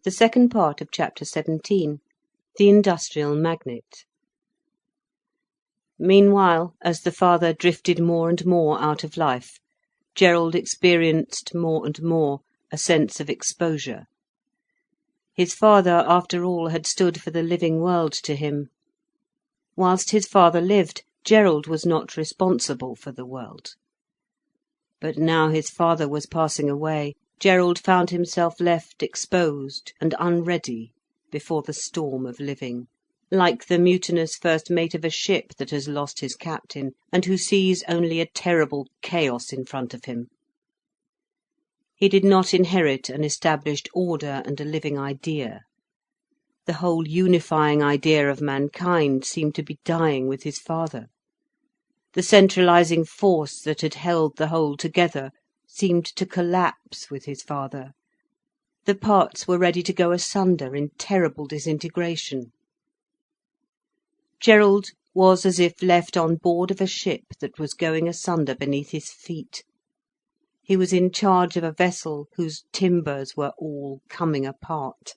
The second part of chapter 17, The Industrial Magnate. Meanwhile, as the father drifted more and more out of life, Gerald experienced more and more a sense of exposure. His father, after all, had stood for the living world to him. Whilst his father lived, Gerald was not responsible for the world. But now his father was passing away, Gerald found himself left exposed and unready before the storm of living, like the mutinous first mate of a ship that has lost his captain, and who sees only a terrible chaos in front of him. He did not inherit an established order and a living idea. The whole unifying idea of mankind seemed to be dying with his father. The centralising force that had held the whole together seemed to collapse with his father. The parts were ready to go asunder in terrible disintegration. Gerald was as if left on board of a ship that was going asunder beneath his feet. He was in charge of a vessel whose timbers were all coming apart.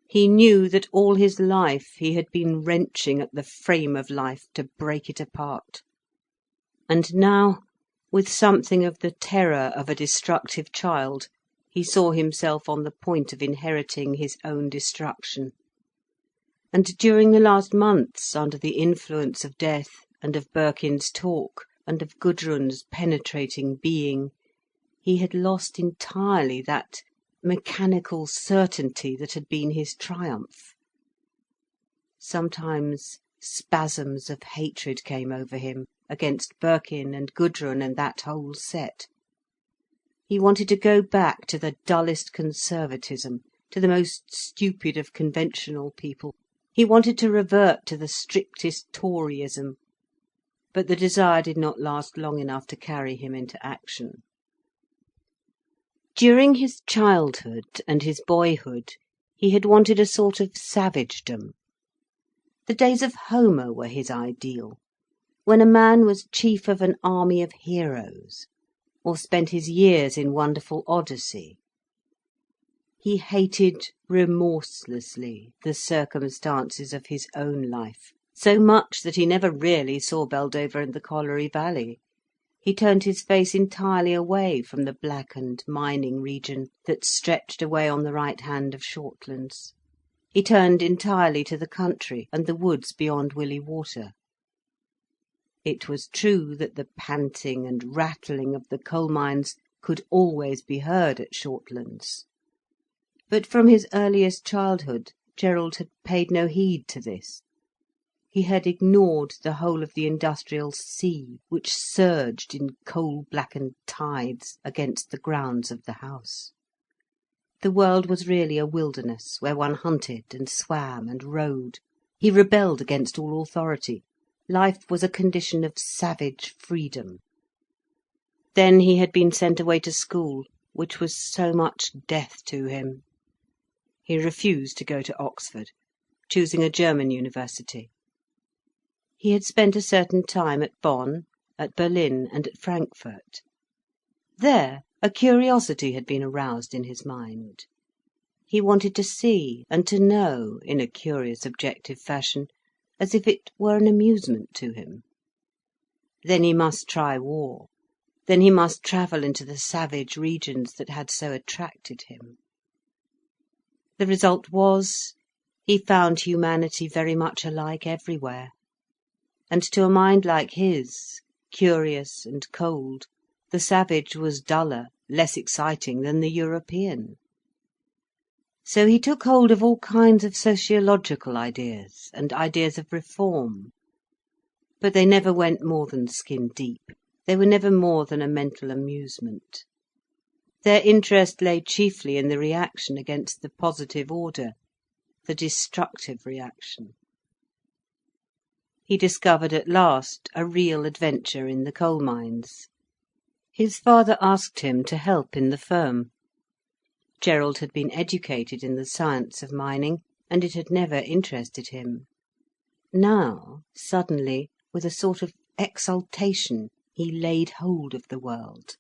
He knew that all his life he had been wrenching at the frame of life to break it apart. And now, with something of the terror of a destructive child, he saw himself on the point of inheriting his own destruction. And during the last months, under the influence of death, and of Birkin's talk, and of Gudrun's penetrating being, he had lost entirely that mechanical certainty that had been his triumph. Sometimes spasms of hatred came over him, against Birkin and Gudrun and that whole set. He wanted to go back to the dullest conservatism, to the most stupid of conventional people. He wanted to revert to the strictest Toryism. But the desire did not last long enough to carry him into action. During his childhood and his boyhood, he had wanted a sort of savagedom. The days of Homer were his ideal, when a man was chief of an army of heroes, or spent his years in wonderful Odyssey. He hated remorselessly the circumstances of his own life, so much that he never really saw Beldover and the Colliery Valley. He turned his face entirely away from the blackened mining region that stretched away on the right hand of Shortlands. He turned entirely to the country and the woods beyond Willey Water. It was true that the panting and rattling of the coal mines could always be heard at Shortlands. But from his earliest childhood, Gerald had paid no heed to this. He had ignored the whole of the industrial sea, which surged in coal-blackened tides against the grounds of the house. The world was really a wilderness, where one hunted and swam and rode. He rebelled against all authority. Life was a condition of savage freedom. Then he had been sent away to school, which was so much death to him. He refused to go to Oxford, choosing a German university. He had spent a certain time at Bonn, at Berlin, and at Frankfurt. There a curiosity had been aroused in his mind. He wanted to see and to know, in a curious objective fashion, as if it were an amusement to him. Then he must try war. Then he must travel into the savage regions that had so attracted him. The result was, he found humanity very much alike everywhere. And to a mind like his, curious and cold, the savage was duller, less exciting than the European. So he took hold of all kinds of sociological ideas, and ideas of reform. But they never went more than skin deep. They were never more than a mental amusement. Their interest lay chiefly in the reaction against the positive order, the destructive reaction. He discovered at last a real adventure in the coal mines. His father asked him to help in the firm. Gerald had been educated in the science of mining, and it had never interested him. Now, suddenly, with a sort of exultation, he laid hold of the world.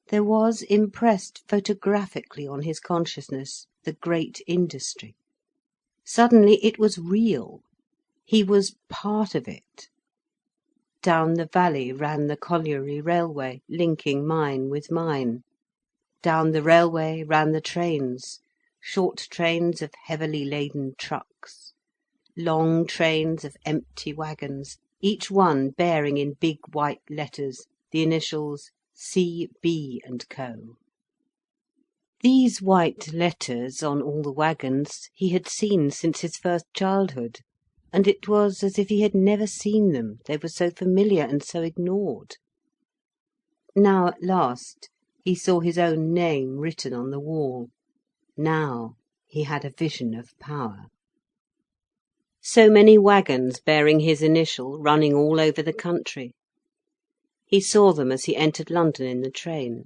There was impressed photographically on his consciousness the great industry. Suddenly it was real. He was part of it. Down the valley ran the colliery railway, linking mine with mine. Down the railway ran the trains, short trains of heavily laden trucks, long trains of empty wagons, each one bearing in big white letters the initials C. B. and Co. These white letters on all the wagons he had seen since his first childhood, and it was as if he had never seen them, they were so familiar and so ignored. Now at last he saw his own name written on the wall. Now he had a vision of power. So many wagons bearing his initial running all over the country. He saw them as he entered London in the train.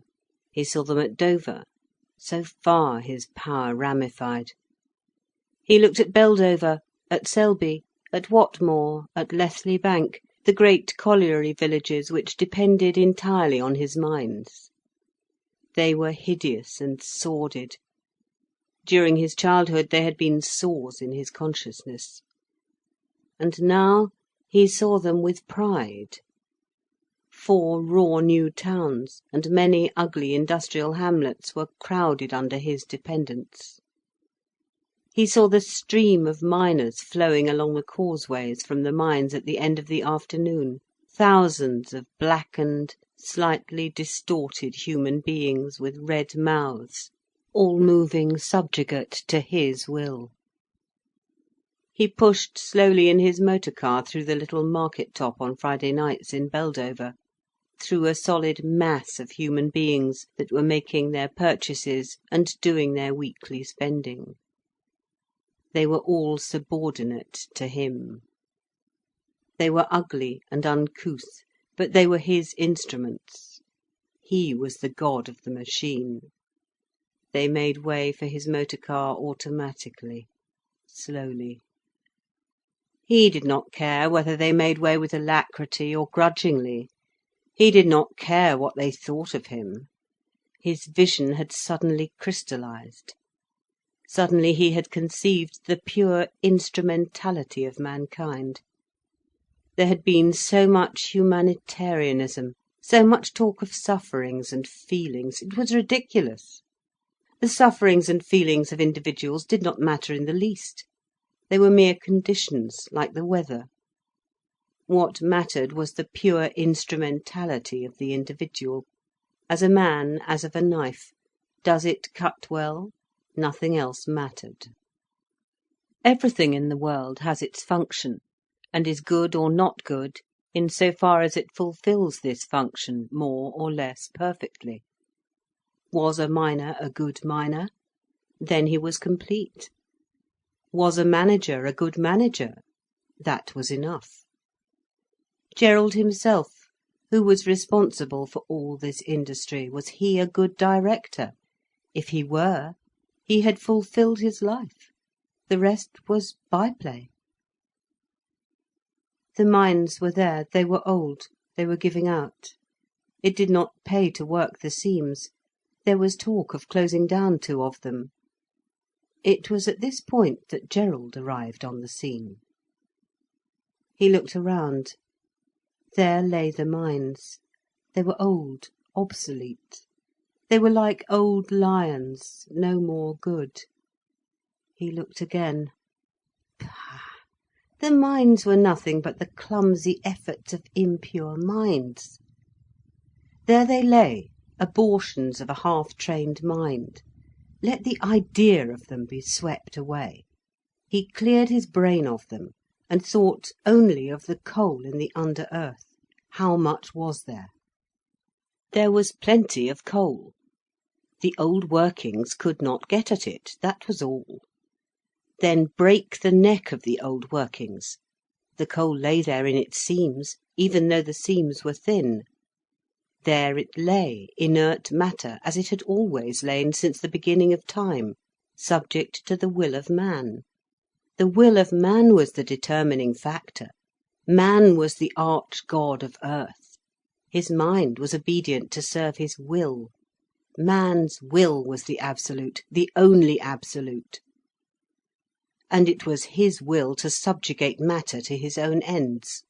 He saw them at Dover. So far his power ramified. He looked at Beldover, at Selby, at Watmore, at Lethley Bank, the great colliery villages which depended entirely on his mines. They were hideous and sordid. During his childhood they had been sores in his consciousness. And now he saw them with pride. 4 raw new towns and many ugly industrial hamlets were crowded under his dependence. He saw the stream of miners flowing along the causeways from the mines at the end of the afternoon, thousands of blackened, slightly distorted human beings with red mouths, all moving subjugate to his will. He pushed slowly in his motor car through the little market top on Friday nights in Beldover, through a solid mass of human beings that were making their purchases and doing their weekly spending. They were all subordinate to him. They were ugly and uncouth, but they were his instruments. He was the god of the machine. They made way for his motor car automatically, slowly. He did not care whether they made way with alacrity or grudgingly. He did not care what they thought of him. His vision had suddenly crystallized. Suddenly he had conceived the pure instrumentality of mankind. There had been so much humanitarianism, so much talk of sufferings and feelings. It was ridiculous. The sufferings and feelings of individuals did not matter in the least. They were mere conditions, like the weather. What mattered was the pure instrumentality of the individual. As a man, as of a knife. Does it cut well? Nothing else mattered. Everything in the world has its function, and is good or not good in so far as it fulfils this function more or less perfectly. Was a miner a good miner? Then he was complete. Was a manager a good manager? That was enough. Gerald himself, who was responsible for all this industry, was he a good director? If he were, he had fulfilled his life. The rest was by-play. The mines were there, they were old, they were giving out. It did not pay to work the seams. There was talk of closing down 2 of them. It was at this point that Gerald arrived on the scene. He looked around. There lay the mines. They were old, obsolete. They were like old lions, no more good. He looked again. Pah! The mines were nothing but the clumsy efforts of impure minds. There they lay, abortions of a half-trained mind. Let the idea of them be swept away. He cleared his brain of them, and thought only of the coal in the under-earth. How much was there? There was plenty of coal. The old workings could not get at it, that was all. Then break the neck of the old workings. The coal lay there in its seams, even though the seams were thin. There it lay, inert matter, as it had always lain since the beginning of time, subject to the will of man. The will of man was the determining factor. Man was the arch-god of earth. His mind was obedient to serve his will. Man's will was the absolute, the only absolute. And it was his will to subjugate matter to his own ends.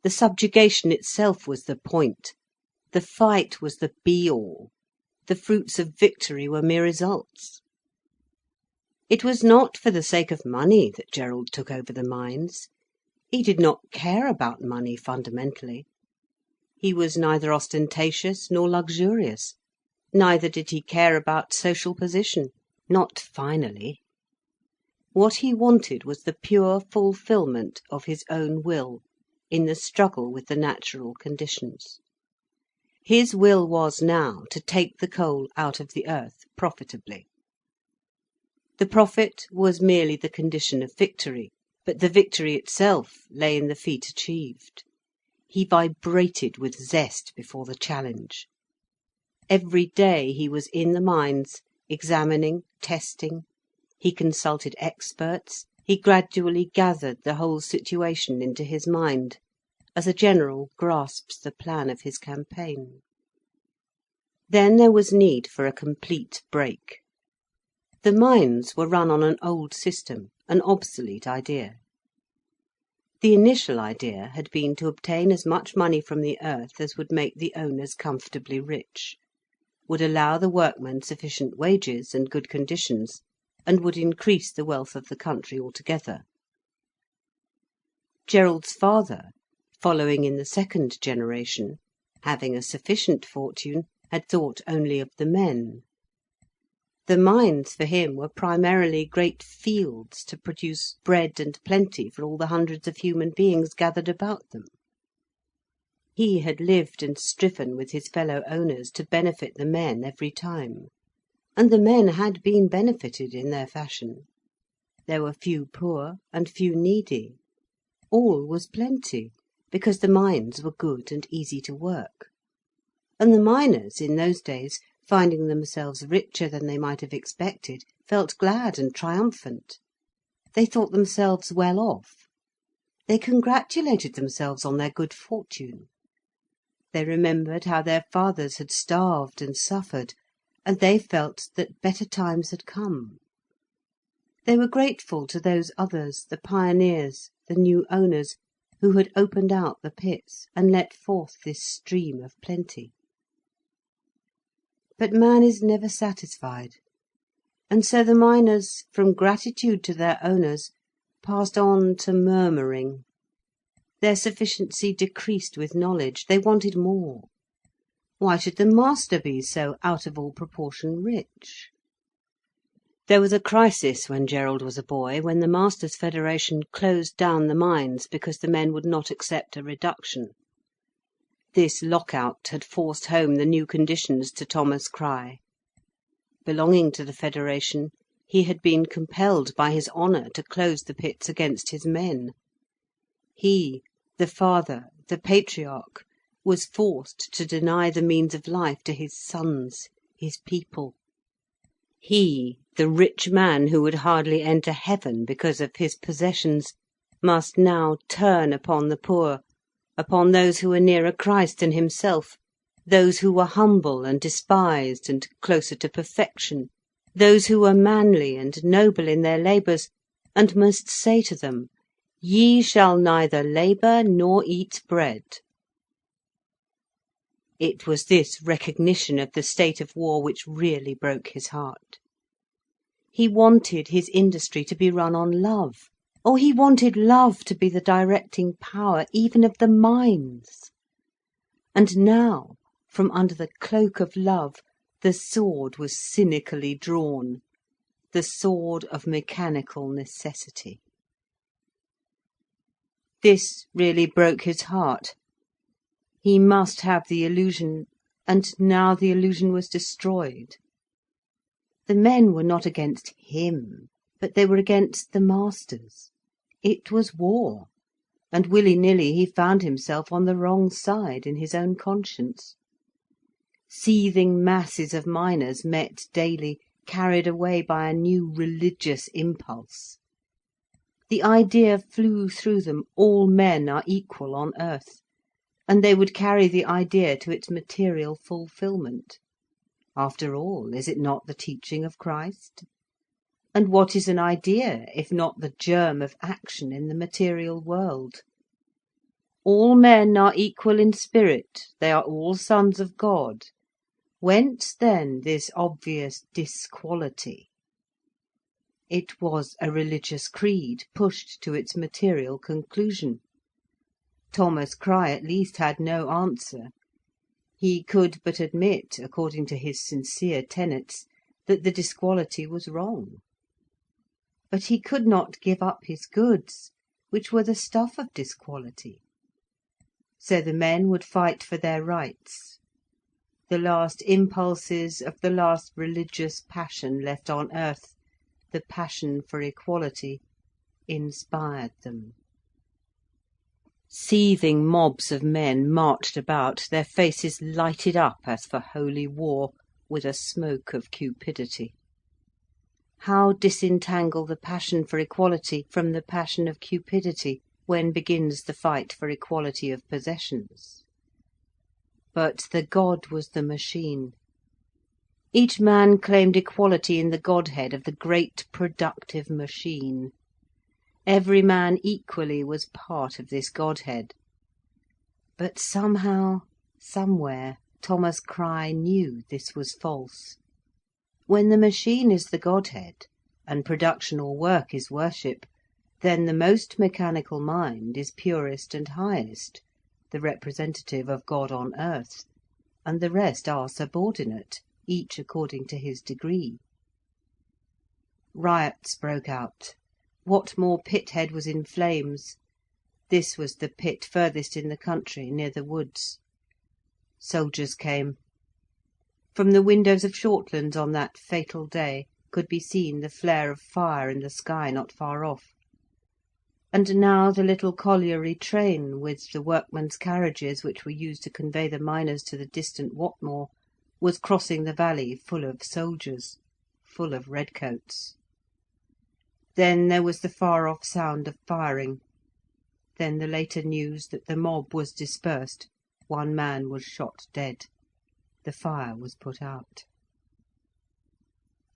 The subjugation itself was the point. The fight was the be-all. The fruits of victory were mere results. It was not for the sake of money that Gerald took over the mines. He did not care about money fundamentally. He was neither ostentatious nor luxurious. Neither did he care about social position, not finally. What he wanted was the pure fulfilment of his own will in the struggle with the natural conditions. His will was now to take the coal out of the earth profitably. The profit was merely the condition of victory, but the victory itself lay in the feat achieved. He vibrated with zest before the challenge. Every day he was in the mines, examining, testing. He consulted experts. He gradually gathered the whole situation into his mind, as a general grasps the plan of his campaign. Then there was need for a complete break. The mines were run on an old system, an obsolete idea. The initial idea had been to obtain as much money from the earth as would make the owners comfortably rich, would allow the workmen sufficient wages and good conditions, and would increase the wealth of the country altogether. Gerald's father, following in the second generation, having a sufficient fortune, had thought only of the men. The mines for him were primarily great fields to produce bread and plenty for all the hundreds of human beings gathered about them. He had lived and striven with his fellow owners to benefit the men every time, and the men had been benefited in their fashion. There were few poor and few needy. All was plenty, because the mines were good and easy to work. And the miners in those days, finding themselves richer than they might have expected, felt glad and triumphant. They thought themselves well off. They congratulated themselves on their good fortune. They remembered how their fathers had starved and suffered, and they felt that better times had come. They were grateful to those others, the pioneers, the new owners, who had opened out the pits and let forth this stream of plenty. But man is never satisfied, and so the miners, from gratitude to their owners, passed on to murmuring. Their sufficiency decreased with knowledge. They wanted more. Why should the master be so out of all proportion rich? There was a crisis when Gerald was a boy, when the Masters' Federation closed down the mines because the men would not accept a reduction. This lockout had forced home the new conditions to Thomas Crich. Belonging to the Federation, he had been compelled by his honour to close the pits against his men. He, the father, the patriarch, was forced to deny the means of life to his sons, his people. He, the rich man who would hardly enter heaven because of his possessions, must now turn upon the poor, upon those who were nearer Christ than himself, those who were humble and despised and closer to perfection, those who were manly and noble in their labours, and must say to them, "Ye shall neither labour nor eat bread." It was this recognition of the state of war which really broke his heart. He wanted his industry to be run on love. Oh, he wanted love to be the directing power even of the mines. And now, from under the cloak of love, the sword was cynically drawn, the sword of mechanical necessity. This really broke his heart. He must have the illusion, and now the illusion was destroyed. The men were not against him, but they were against the masters. It was war, and willy-nilly he found himself on the wrong side in his own conscience. Seething masses of miners met daily, carried away by a new religious impulse. The idea flew through them, all men are equal on earth, and they would carry the idea to its material fulfilment. After all, is it not the teaching of Christ? And what is an idea, if not the germ of action in the material world? All men are equal in spirit, they are all sons of God. Whence, then, this obvious disquality? It was a religious creed pushed to its material conclusion. Thomas Crich at least had no answer. He could but admit, according to his sincere tenets, that the disquality was wrong. But he could not give up his goods, which were the stuff of disquality. So the men would fight for their rights. The last impulses of the last religious passion left on earth, the passion for equality, inspired them. Seething mobs of men marched about, their faces lighted up as for holy war, with a smoke of cupidity. How disentangle the passion for equality from the passion of cupidity, when begins the fight for equality of possessions? But the God was the machine. Each man claimed equality in the Godhead of the great productive machine. Every man equally was part of this Godhead. But somehow, somewhere, Thomas Crich knew this was false. When the machine is the Godhead, and production or work is worship, then the most mechanical mind is purest and highest, the representative of God on earth, and the rest are subordinate, each according to his degree. Riots broke out. Whatmore Pithead was in flames. This was the pit furthest in the country, near the woods. Soldiers came. From the windows of Shortlands on that fatal day could be seen the flare of fire in the sky not far off. And now the little colliery train, with the workmen's carriages which were used to convey the miners to the distant Whatmore, was crossing the valley full of soldiers, full of redcoats. Then there was the far-off sound of firing. Then the later news that the mob was dispersed. One man was shot dead. The fire was put out.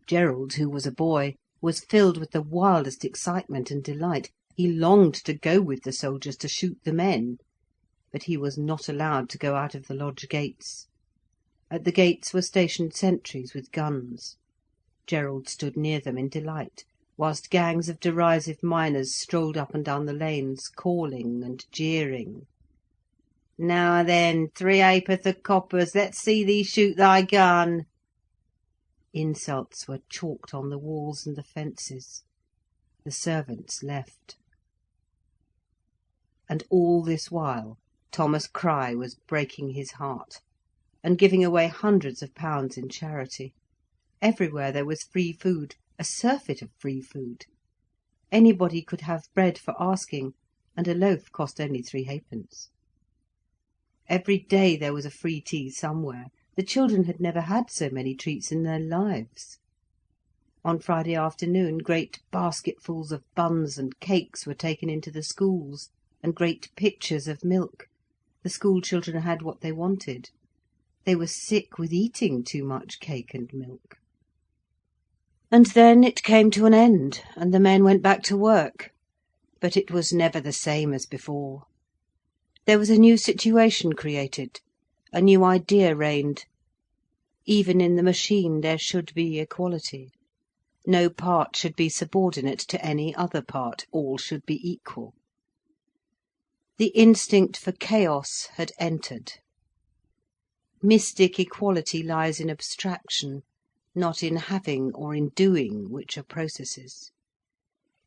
Gerald, who was a boy, was filled with the wildest excitement and delight. He longed to go with the soldiers to shoot the men. But he was not allowed to go out of the lodge gates. At the gates were stationed sentries with guns. Gerald stood near them in delight, whilst gangs of derisive miners strolled up and down the lanes, calling and jeering. "Now then, 3/8 of coppers, let's see thee shoot thy gun." Insults were chalked on the walls and the fences. The servants left. And all this while Thomas Crich was breaking his heart, and giving away hundreds of pounds in charity. Everywhere there was free food, a surfeit of free food. Anybody could have bread for asking, and a loaf cost only 3 halfpence. Every day there was a free tea somewhere. The children had never had so many treats in their lives. On Friday afternoon great basketfuls of buns and cakes were taken into the schools, and great pitchers of milk. The school children had what they wanted. They were sick with eating too much cake and milk. And then it came to an end, and the men went back to work. But it was never the same as before. There was a new situation created, a new idea reigned. Even in the machine there should be equality. No part should be subordinate to any other part, all should be equal. The instinct for chaos had entered. Mystic equality lies in abstraction, not in having or in doing, which are processes.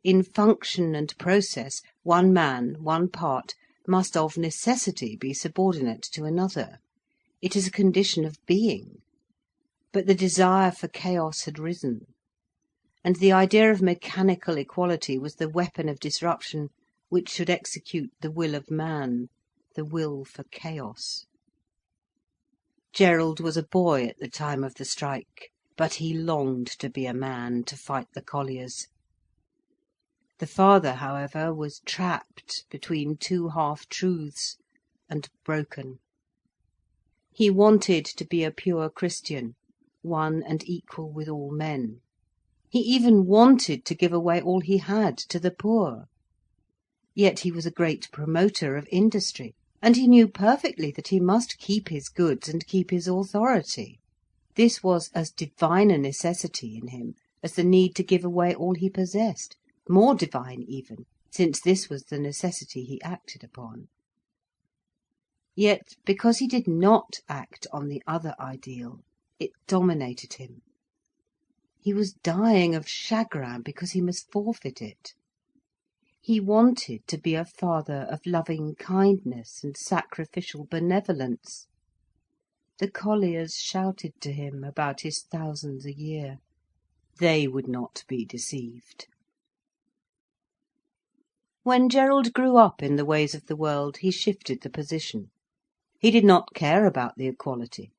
In function and process, one man, one part, must of necessity be subordinate to another. It is a condition of being. But the desire for chaos had risen, and the idea of mechanical equality was the weapon of disruption which should execute the will of man, the will for chaos. Gerald was a boy at the time of the strike, but he longed to be a man, to fight the colliers. The father, however, was trapped between 2 half-truths, and broken. He wanted to be a pure Christian, one and equal with all men. He even wanted to give away all he had to the poor. Yet he was a great promoter of industry, and he knew perfectly that he must keep his goods and keep his authority. This was as divine a necessity in him as the need to give away all he possessed, more divine even, since this was the necessity he acted upon. Yet, because he did not act on the other ideal, it dominated him. He was dying of chagrin because he must forfeit it. He wanted to be a father of loving kindness and sacrificial benevolence. The colliers shouted to him about his thousands a year. They would not be deceived. When Gerald grew up in the ways of the world, he shifted the position. He did not care about the equality.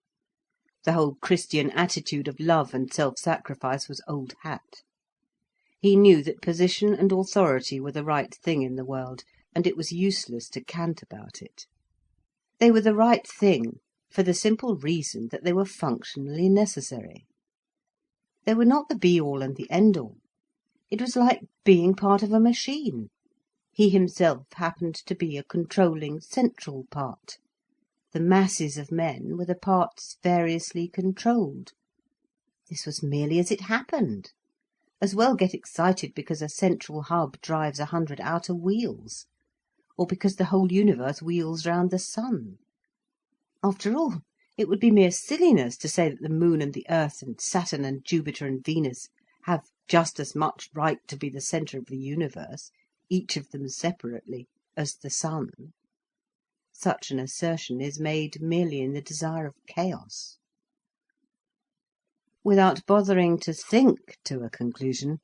The whole Christian attitude of love and self-sacrifice was old hat. He knew that position and authority were the right thing in the world, and it was useless to cant about it. They were the right thing for the simple reason that they were functionally necessary. They were not the be-all and the end-all. It was like being part of a machine. He himself happened to be a controlling central part. The masses of men were the parts variously controlled. This was merely as it happened. As well get excited because a central hub drives 100 outer wheels, or because the whole universe wheels round the sun. After all, it would be mere silliness to say that the moon and the earth and Saturn and Jupiter and Venus have just as much right to be the centre of the universe, each of them separately, as the sun. Such an assertion is made merely in the desire of chaos. Without bothering to think to a conclusion,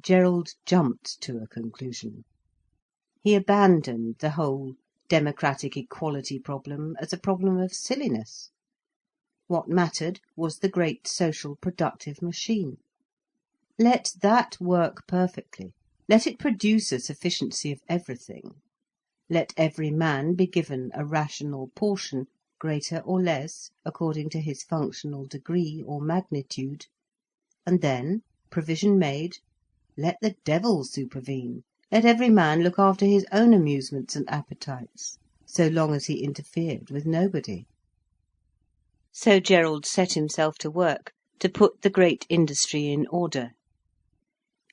Gerald jumped to a conclusion. He abandoned the whole democratic equality problem as a problem of silliness. What mattered was the great social productive machine. Let that work perfectly. Let it produce a sufficiency of everything. Let every man be given a rational portion, greater or less, according to his functional degree or magnitude, and then, provision made, let the devil supervene. Let every man look after his own amusements and appetites, so long as he interfered with nobody. So Gerald set himself to work to put the great industry in order.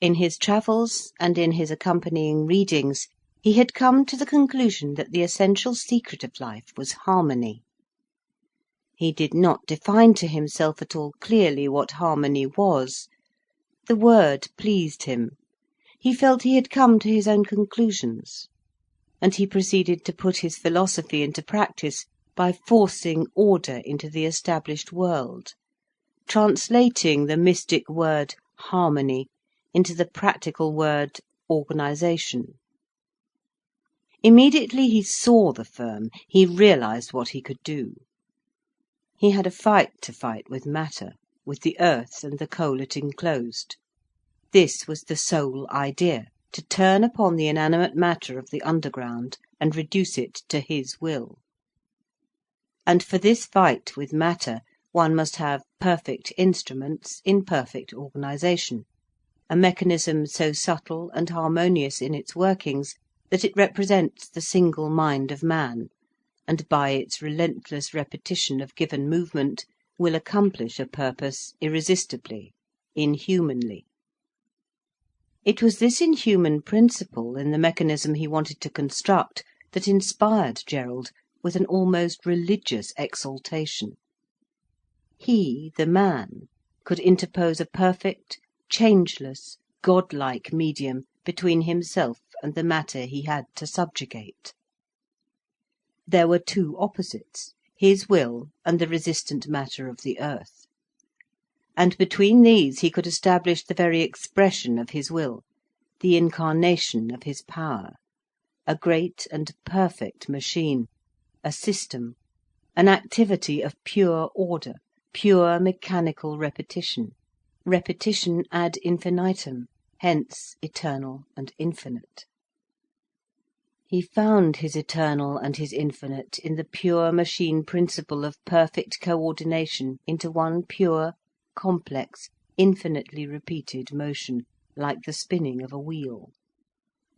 In his travels and in his accompanying readings, he had come to the conclusion that the essential secret of life was harmony. He did not define to himself at all clearly what harmony was. The word pleased him. He felt he had come to his own conclusions, and he proceeded to put his philosophy into practice by forcing order into the established world, translating the mystic word harmony into the practical word organisation. Immediately he saw the firm, he realised what he could do. He had a fight to fight with matter, with the earth and the coal it enclosed. This was the sole idea, to turn upon the inanimate matter of the underground and reduce it to his will. And for this fight with matter one must have perfect instruments in perfect organisation, a mechanism so subtle and harmonious in its workings that it represents the single mind of man, and by its relentless repetition of given movement will accomplish a purpose irresistibly, inhumanly. It was this inhuman principle in the mechanism he wanted to construct that inspired Gerald with an almost religious exaltation. He, the man, could interpose a perfect, changeless, godlike medium between himself and the matter he had to subjugate. There were two opposites, his will and the resistant matter of the earth. And between these he could establish the very expression of his will, the incarnation of his power, a great and perfect machine, a system, an activity of pure order, pure mechanical repetition, repetition ad infinitum, hence eternal and infinite. He found his eternal and his infinite in the pure machine principle of perfect coordination into one pure, complex, infinitely repeated motion, like the spinning of a wheel;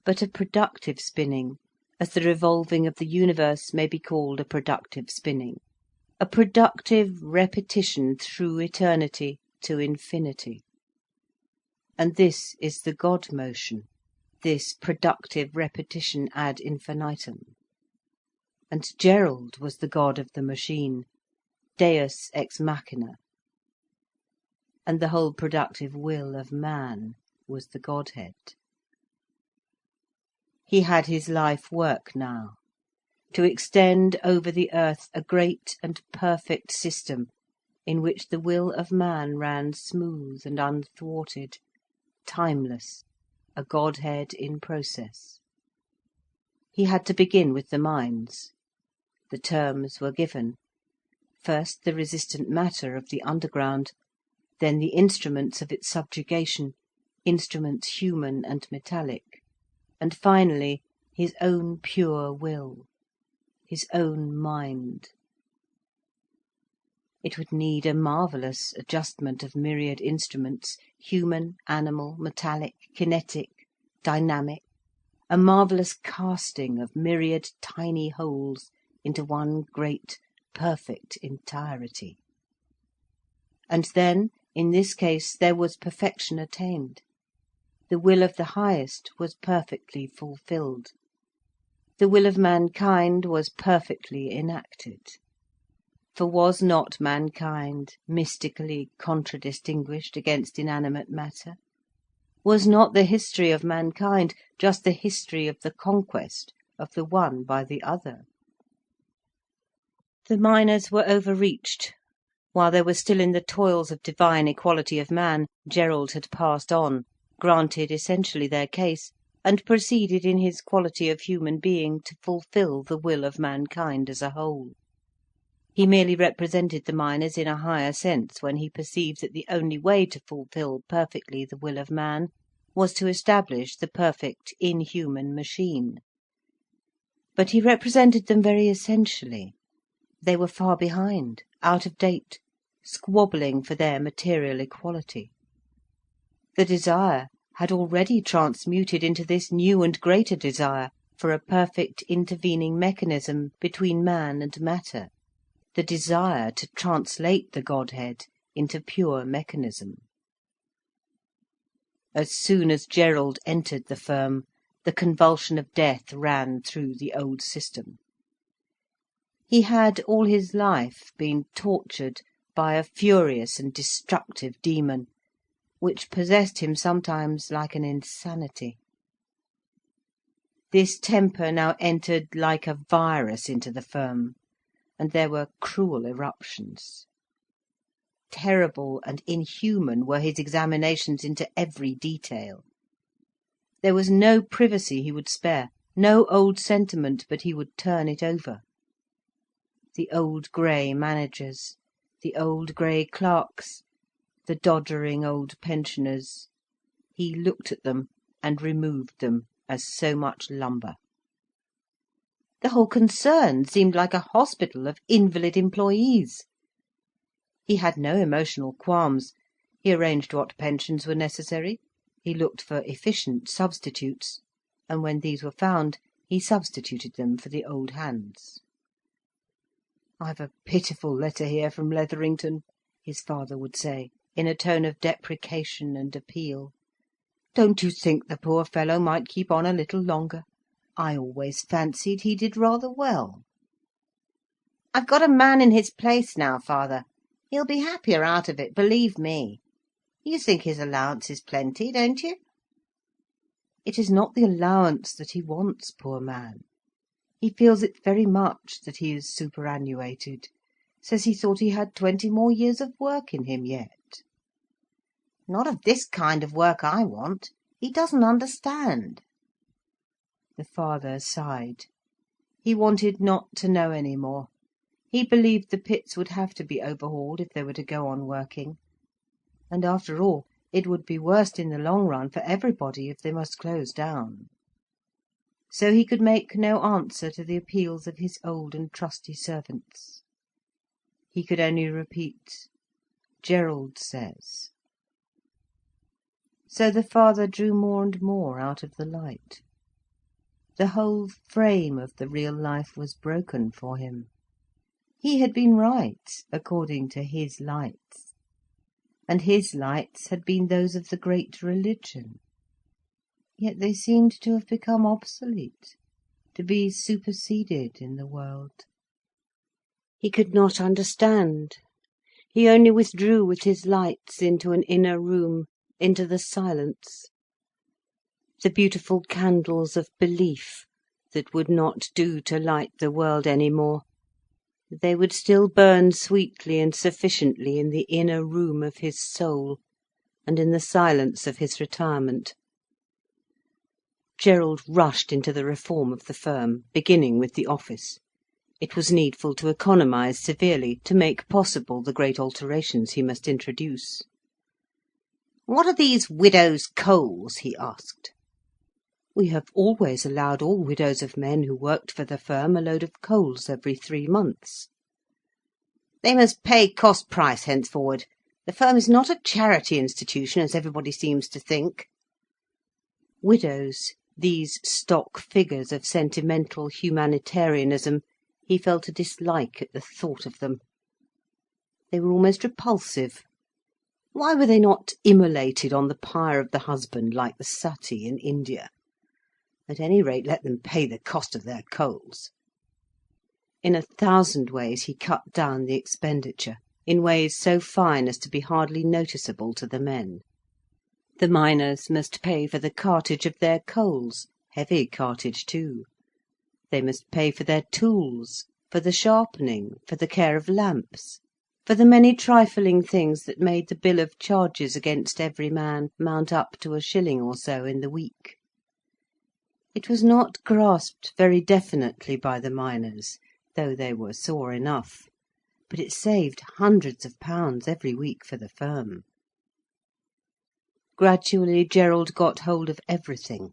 but a productive spinning, as the revolving of the universe may be called a productive spinning, a productive repetition through eternity to infinity. And this is the God motion, this productive repetition ad infinitum. And Gerald was the god of the machine, Deus ex machina. And the whole productive will of man was the Godhead. He had his life work now, to extend over the earth a great and perfect system in which the will of man ran smooth and unthwarted, timeless, a Godhead in process. He had to begin with the mines. The terms were given. First the resistant matter of the underground, then the instruments of its subjugation, instruments human and metallic, and finally his own pure will, his own mind. It would need a marvellous adjustment of myriad instruments, human, animal, metallic, kinetic, dynamic, a marvellous casting of myriad tiny wholes into one great, perfect entirety. And then, in this case, there was perfection attained. The will of the highest was perfectly fulfilled. The will of mankind was perfectly enacted. For was not mankind mystically contradistinguished against inanimate matter? Was not the history of mankind just the history of the conquest of the one by the other? The miners were overreached. While they were still in the toils of divine equality of man, Gerald had passed on, granted essentially their case, and proceeded in his quality of human being to fulfil the will of mankind as a whole. He merely represented the miners in a higher sense when he perceived that the only way to fulfil perfectly the will of man was to establish the perfect inhuman machine. But he represented them very essentially. They were far behind, out of date, squabbling for their material equality. The desire had already transmuted into this new and greater desire for a perfect intervening mechanism between man and matter, the desire to translate the Godhead into pure mechanism. As soon as Gerald entered the firm, the convulsion of death ran through the old system. He had all his life been tortured by a furious and destructive demon, which possessed him sometimes like an insanity. This temper now entered like a virus into the firm, and there were cruel eruptions. Terrible and inhuman were his examinations into every detail. There was no privacy he would spare, no old sentiment but he would turn it over. The old grey managers, the old grey clerks, the doddering old pensioners, he looked at them and removed them as so much lumber. The whole concern seemed like a hospital of invalid employees. He had no emotional qualms. He arranged what pensions were necessary, he looked for efficient substitutes, and when these were found, he substituted them for the old hands. "I've a pitiful letter here from Letherington," his father would say, in a tone of deprecation and appeal. "Don't you think the poor fellow might keep on a little longer? I always fancied he did rather well." "I've got a man in his place now, father. He'll be happier out of it, believe me. You think his allowance is plenty, don't you?" "It is not the allowance that he wants, poor man. He feels it very much that he is superannuated. Says he thought he had 20 more years of work in him yet." "Not of this kind of work I want. He doesn't understand." The father sighed. He wanted not to know any more. He believed the pits would have to be overhauled if they were to go on working. And after all, it would be worst in the long run for everybody if they must close down. So he could make no answer to the appeals of his old and trusty servants. He could only repeat, Gerald says. So the father drew more and more out of the light. The whole frame of the real life was broken for him. He had been right, according to his lights. And his lights had been those of the great religion. Yet they seemed to have become obsolete, to be superseded in the world. He could not understand. He only withdrew with his lights into an inner room, into the silence. The beautiful candles of belief that would not do to light the world any more, they would still burn sweetly and sufficiently in the inner room of his soul, and in the silence of his retirement. Gerald rushed into the reform of the firm, beginning with the office. It was needful to economise severely, to make possible the great alterations he must introduce. "What are these widows' coals?" he asked. "We have always allowed all widows of men who worked for the firm a load of coals every 3 months." "They must pay cost price henceforward. The firm is not a charity institution, as everybody seems to think." Widows, these stock figures of sentimental humanitarianism, he felt a dislike at the thought of them. They were almost repulsive. Why were they not immolated on the pyre of the husband, like the sati in India? At any rate, let them pay the cost of their coals. In 1,000 ways he cut down the expenditure, in ways so fine as to be hardly noticeable to the men. The miners must pay for the cartage of their coals, heavy cartage too. They must pay for their tools, for the sharpening, for the care of lamps, for the many trifling things that made the bill of charges against every man mount up to 1 shilling or so in the week. It was not grasped very definitely by the miners, though they were sore enough, but it saved hundreds of pounds every week for the firm. Gradually Gerald got hold of everything,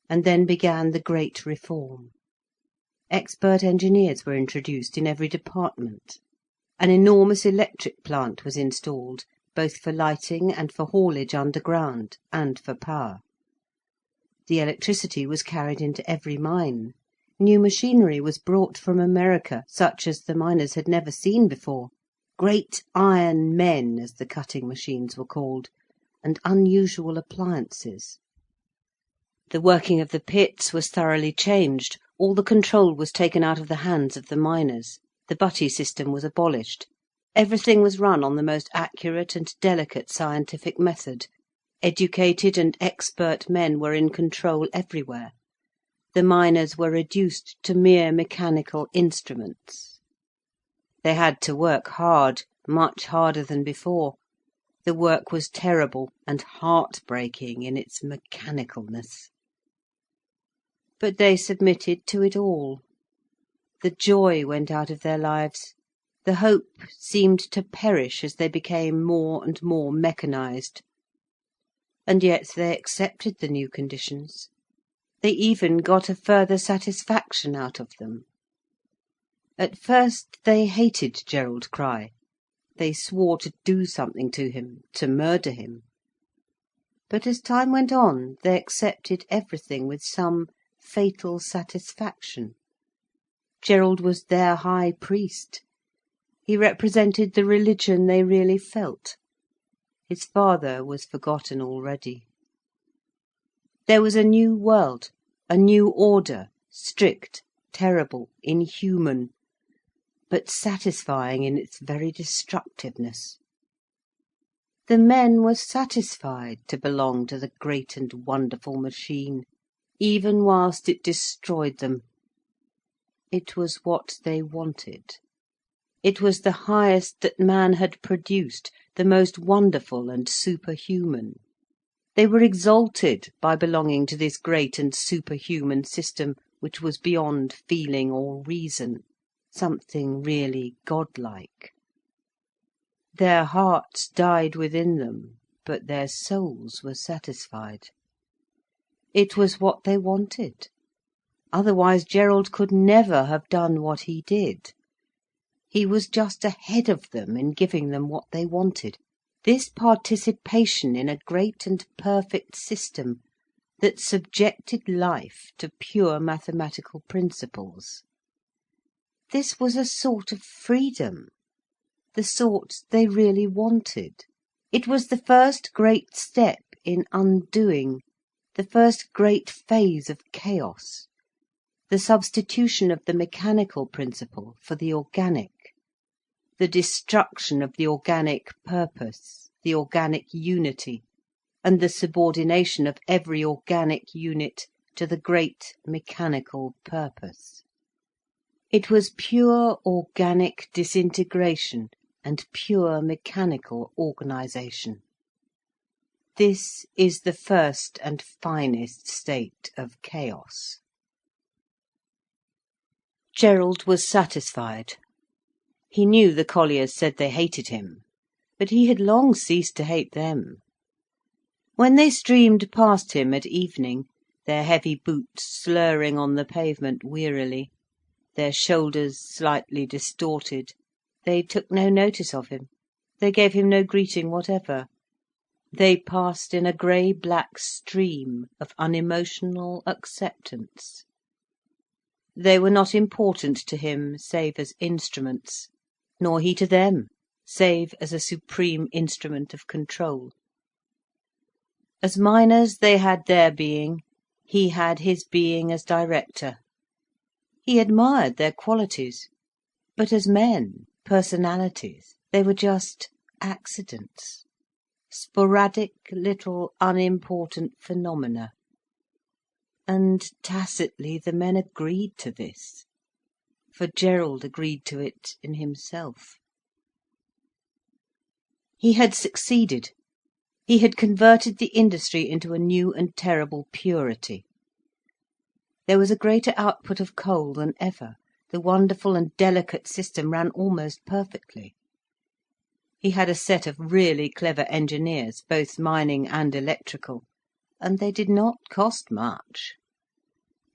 and then began the great reform. Expert engineers were introduced in every department. An enormous electric plant was installed, both for lighting and for haulage underground, and for power. The electricity was carried into every mine. New machinery was brought from America, such as the miners had never seen before. Great iron men, as the cutting machines were called, and unusual appliances. The working of the pits was thoroughly changed. All the control was taken out of the hands of the miners. The butty system was abolished. Everything was run on the most accurate and delicate scientific method. Educated and expert men were in control everywhere. The miners were reduced to mere mechanical instruments. They had to work hard, much harder than before. The work was terrible and heart-breaking in its mechanicalness. But they submitted to it all. The joy went out of their lives. The hope seemed to perish as they became more and more mechanised. And yet they accepted the new conditions. They even got a further satisfaction out of them. At first they hated Gerald Crich. They swore to do something to him, to murder him. But as time went on, they accepted everything with some fatal satisfaction. Gerald was their high priest. He represented the religion they really felt. His father was forgotten already. There was a new world, a new order, strict, terrible, inhuman, but satisfying in its very destructiveness. The men were satisfied to belong to the great and wonderful machine, even whilst it destroyed them. It was what they wanted. It was the highest that man had produced, the most wonderful and superhuman. They were exalted by belonging to this great and superhuman system which was beyond feeling or reason, something really godlike. Their hearts died within them, but their souls were satisfied. It was what they wanted. Otherwise Gerald could never have done what he did. He was just ahead of them in giving them what they wanted. This participation in a great and perfect system that subjected life to pure mathematical principles. This was a sort of freedom, the sort they really wanted. It was the first great step in undoing, the first great phase of chaos, the substitution of the mechanical principle for the organic, the destruction of the organic purpose, the organic unity, and the subordination of every organic unit to the great mechanical purpose. It was pure organic disintegration and pure mechanical organisation. This is the first and finest state of chaos. Gerald was satisfied. He knew the colliers said they hated him, but he had long ceased to hate them. When they streamed past him at evening, their heavy boots slurring on the pavement wearily, their shoulders slightly distorted, they took no notice of him, they gave him no greeting whatever. They passed in a grey-black stream of unemotional acceptance. They were not important to him save as instruments, nor he to them, save as a supreme instrument of control. As miners they had their being, he had his being as director. He admired their qualities, but as men, personalities, they were just accidents, sporadic little unimportant phenomena. And tacitly the men agreed to this, for Gerald agreed to it in himself. He had succeeded. He had converted the industry into a new and terrible purity. There was a greater output of coal than ever. The wonderful and delicate system ran almost perfectly. He had a set of really clever engineers, both mining and electrical, and they did not cost much.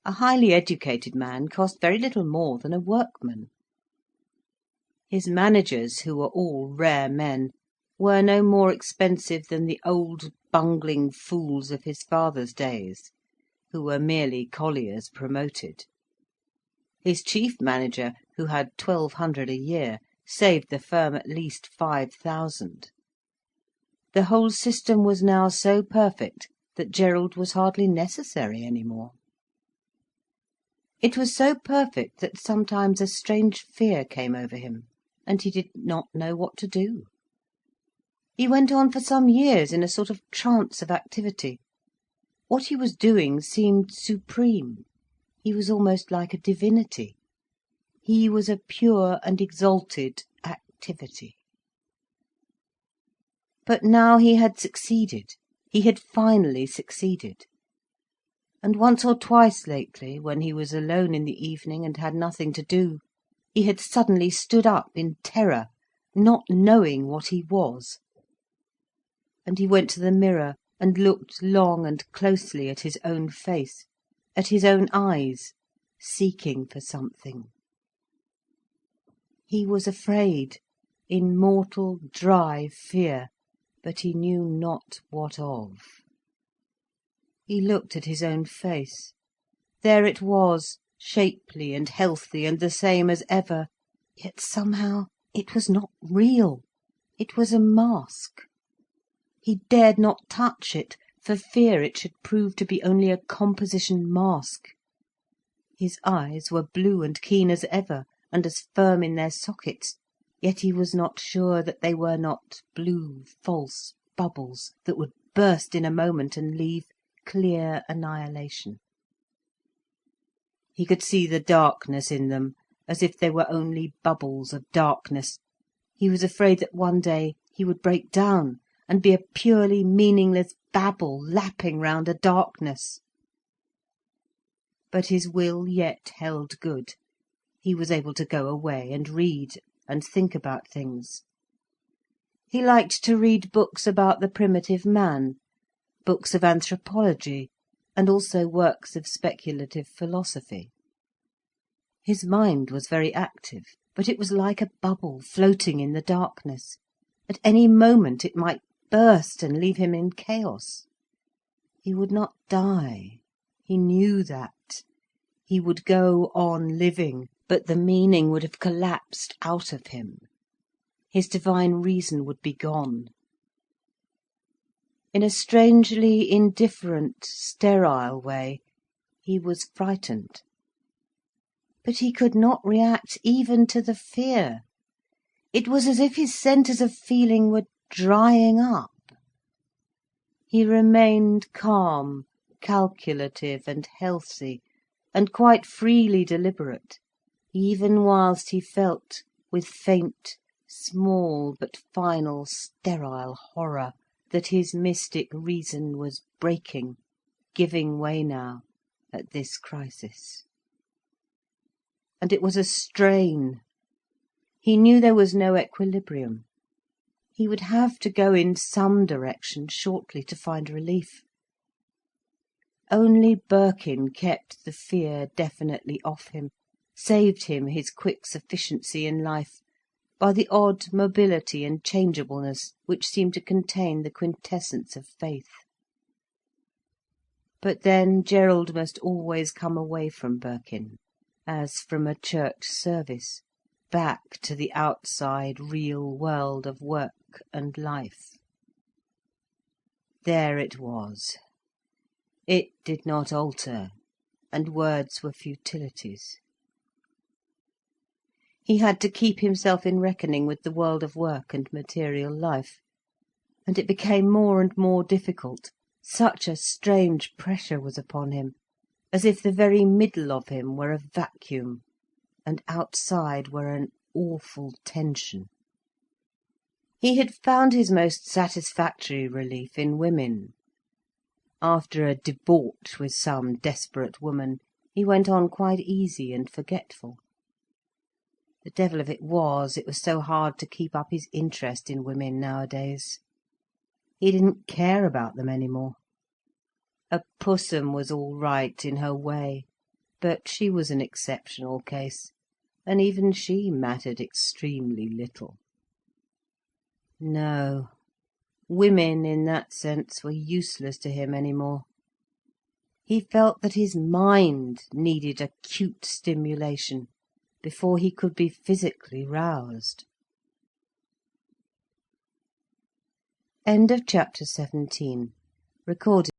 A highly educated man cost very little more than a workman. His managers, who were all rare men, were no more expensive than the old bungling fools of his father's days, who were merely colliers promoted. His chief manager, who had 1,200 a year, saved the firm at least 5,000. The whole system was now so perfect that Gerald was hardly necessary any more. It was so perfect that sometimes a strange fear came over him, and he did not know what to do. He went on for some years in a sort of trance of activity. What he was doing seemed supreme. He was almost like a divinity. He was a pure and exalted activity. But now he had succeeded. He had finally succeeded. And once or twice lately, when he was alone in the evening and had nothing to do, he had suddenly stood up in terror, not knowing what he was. And he went to the mirror and looked long and closely at his own face, at his own eyes, seeking for something. He was afraid, in mortal, dry fear, but he knew not what of. He looked at his own face. There it was, shapely and healthy and the same as ever, yet somehow it was not real. It was a mask. He dared not touch it, for fear it should prove to be only a composition mask. His eyes were blue and keen as ever, and as firm in their sockets, yet he was not sure that they were not blue, false bubbles that would burst in a moment and leave clear annihilation. He could see the darkness in them, as if they were only bubbles of darkness. He was afraid that one day he would break down and be a purely meaningless babble lapping round a darkness. But his will yet held good. He was able to go away and read and think about things. He liked to read books about the primitive man, books of anthropology, and also works of speculative philosophy. His mind was very active, but it was like a bubble floating in the darkness. At any moment it might burst and leave him in chaos. He would not die. He knew that. He would go on living, but the meaning would have collapsed out of him. His divine reason would be gone. In a strangely indifferent, sterile way, he was frightened. But he could not react even to the fear. It was as if his centres of feeling were drying up. He remained calm, calculative and healthy, and quite freely deliberate, even whilst he felt, with faint, small but final sterile horror, that his mystic reason was breaking, giving way now, at this crisis. And it was a strain. He knew there was no equilibrium. He would have to go in some direction shortly to find relief. Only Birkin kept the fear definitely off him, saved him his quick sufficiency in life, by the odd mobility and changeableness which seemed to contain the quintessence of faith. But then Gerald must always come away from Birkin, as from a church service, back to the outside real world of work and life. There it was. It did not alter, and words were futilities. He had to keep himself in reckoning with the world of work and material life. And it became more and more difficult. Such a strange pressure was upon him, as if the very middle of him were a vacuum, and outside were an awful tension. He had found his most satisfactory relief in women. After a debauch with some desperate woman, he went on quite easy and forgetful. The devil of it was so hard to keep up his interest in women nowadays. He didn't care about them any more. A Pussum was all right in her way, but she was an exceptional case, and even she mattered extremely little. No, women in that sense were useless to him any more. He felt that his mind needed acute stimulation before he could be physically roused. End of chapter 17. Recorded